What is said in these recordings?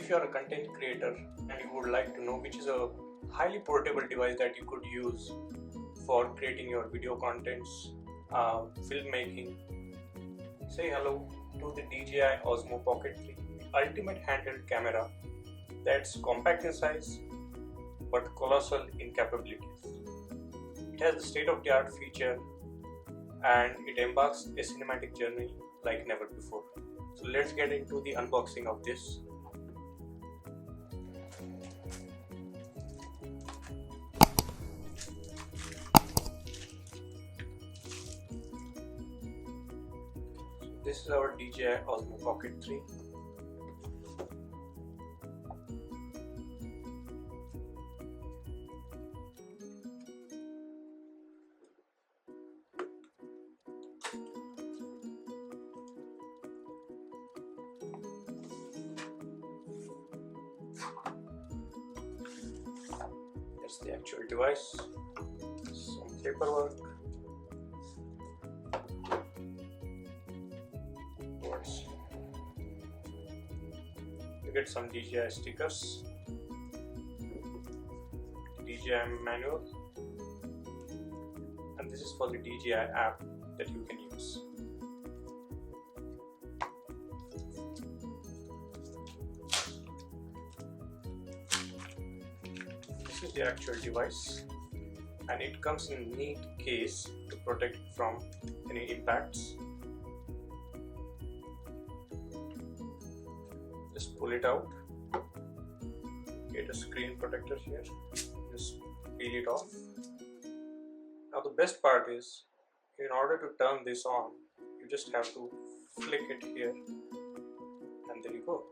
If you are a content creator and you would like to know which is a highly portable device that you could use for creating your video contents, filmmaking, say hello to the DJI OSMO Pocket 3, the ultimate handheld camera that's compact in size but colossal in capabilities. It has the state-of-the-art feature and it embarks a cinematic journey like never before. So let's get into the unboxing of this. This is our DJI OSMO Pocket 3. That's the actual device. Some paperwork. You get some DJI stickers, DJI manual, and this is for the DJI app that you can use. This is the actual device, and it comes in a neat case to protect from any impacts. Just pull it out, get a screen protector here, just peel it off. Now the best part is, in order to turn this on, you just have to flick it here and there you go.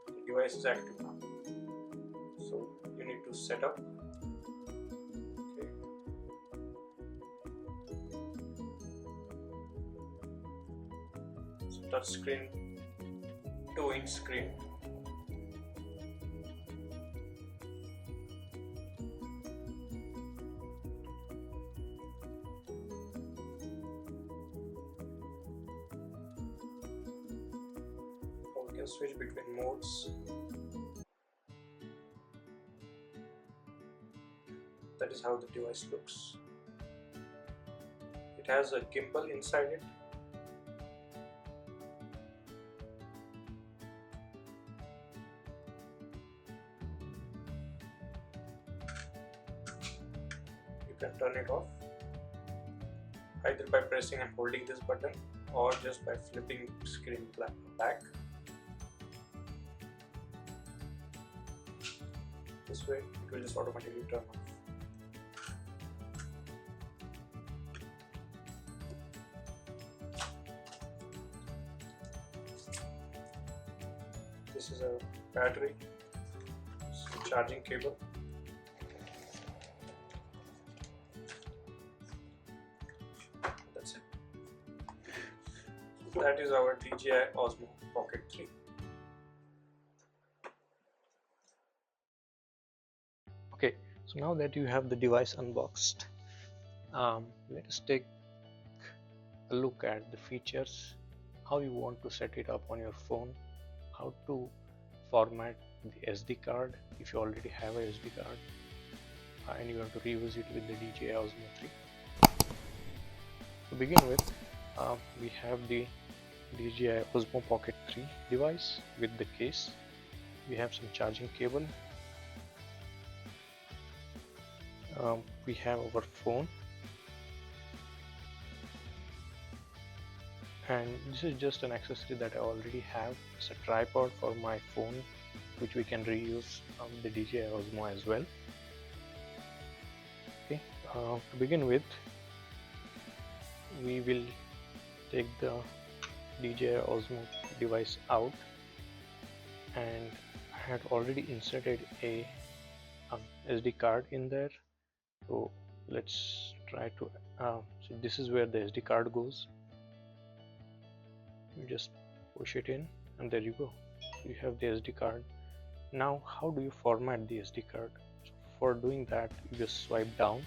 The device is active now. So you need to set up. Okay. So touch screen, 2-inch screen. You can switch between modes. That is how the device looks. It has a gimbal inside it. You can turn it off either by pressing and holding this button or just by flipping screen back. This way it will just automatically turn off. This is a battery, charging cable. That's it. That is our DJI OSMO Pocket 3. Okay, so now that you have the device unboxed, let us take a look at the features, how you want to set it up on your phone, how to format the SD card if you already have a SD card and you want to reuse it with the DJI OSMO 3. To begin with, we have the DJI OSMO Pocket 3 device with the case. We have some charging cable. We have our phone, and this is just an accessory that I already have. It's a tripod for my phone, which we can reuse on the DJI OSMO as well. Okay, to begin with, we will take the DJI OSMO device out, and I had already inserted a SD card in there. So let's try to so this is where the SD card goes. You just push it in and there you go, you have the SD card. Now how do you format the SD card? So for doing that, you just swipe down,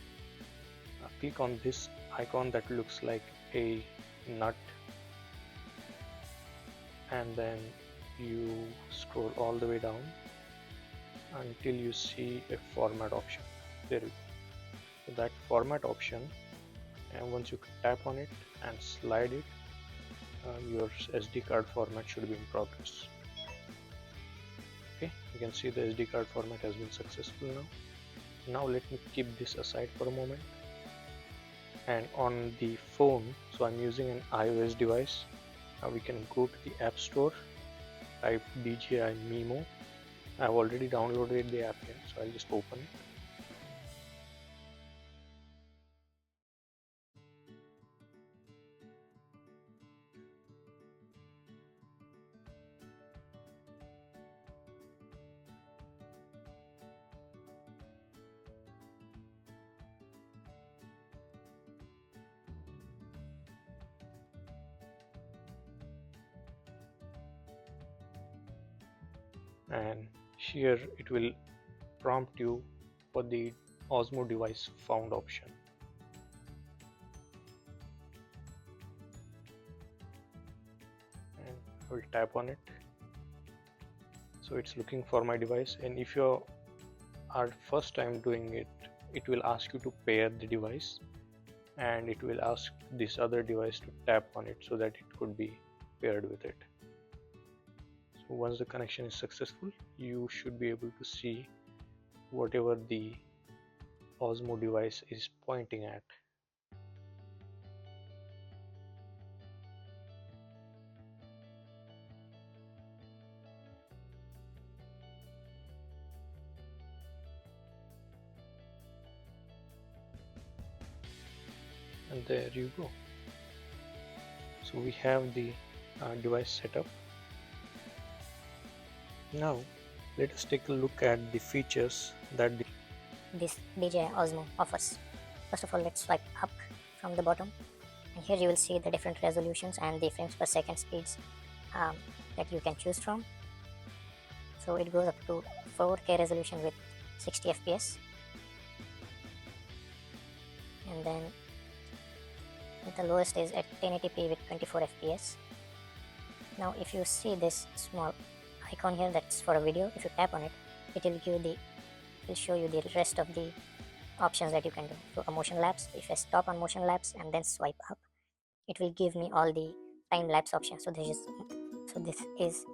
click on this icon that looks like a nut, and then you scroll all the way down until you see a format option. There you go. So that format option, and once you tap on it and slide it, your SD card format should be in progress. Okay, you can see the SD card format has been successful now. Now let me keep this aside for a moment. And on the phone, so I'm using an iOS device. Now we can go to the App Store, type DJI Mimo. I've already downloaded the app here, so I'll just open it. And here it will prompt you for the Osmo device found option. And I will tap on it. So it's looking for my device, and if you are first time doing it, it will ask you to pair the device, and it will ask this other device to tap on it so that it could be paired with it. So once the connection is successful, you should be able to see whatever the Osmo device is pointing at. And there you go. So we have the device set up. Now let us take a look at the features that this DJI Osmo offers. First of all, let's swipe up from the bottom, and here you will see the different resolutions and the frames per second speeds that you can choose from. So it goes up to 4K resolution with 60 FPS, and then the lowest is at 1080p with 24 FPS. Now if you see this small icon here, that's for a video, if you tap on it, it will show you the rest of the options that you can do. So a motion lapse, if I stop on motion lapse and then swipe up, it will give me all the time lapse options. So this is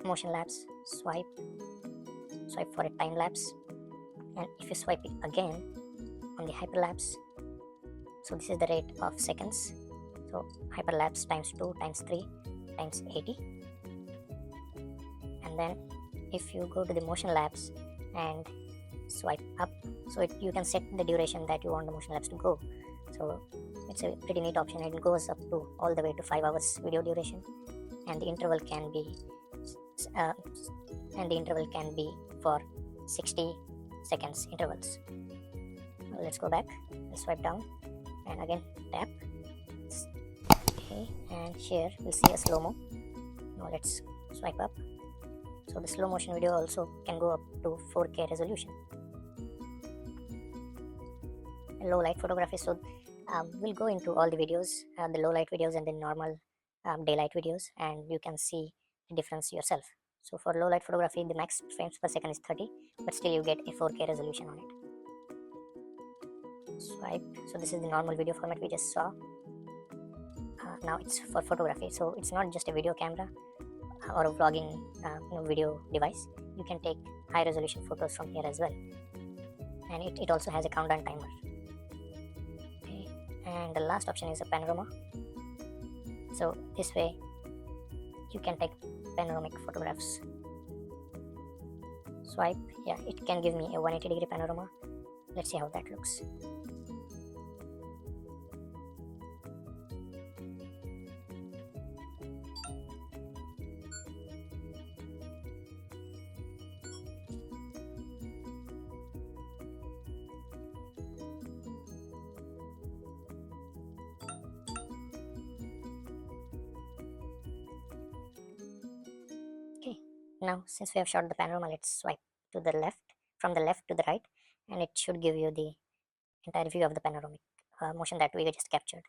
motion lapse, swipe for a time lapse, and if you swipe it again on the hyperlapse, so this is the rate of seconds. So hyperlapse times 2 times 3 times 80. And then if you go to the motion lapse and swipe up, so you can set the duration that you want the motion lapse to go. So it's a pretty neat option. It goes up to all the way to 5 hours video duration, and the interval can be for 60 seconds intervals. Now let's go back, let's swipe down and again tap. Okay, and here we'll see a slow-mo. Now let's swipe up. So the slow motion video also can go up to 4K resolution. Low light photography, so we'll go into all the videos, the low light videos and the normal daylight videos, and you can see the difference yourself. So for low light photography, the max frames per second is 30, but still you get a 4K resolution on it. Swipe. So this is the normal video format we just saw. Now it's for photography, so it's not just a video camera or a vlogging video device. You can take high resolution photos from here as well, and it also has a countdown timer. Okay. And the last option is a panorama. So this way you can take panoramic photographs. Swipe. Yeah, it can give me a 180-degree panorama. Let's see how that looks. Okay, now since we have shot the panorama, let's swipe to the left, from the left to the right, and it should give you the entire view of the panoramic motion that we just captured.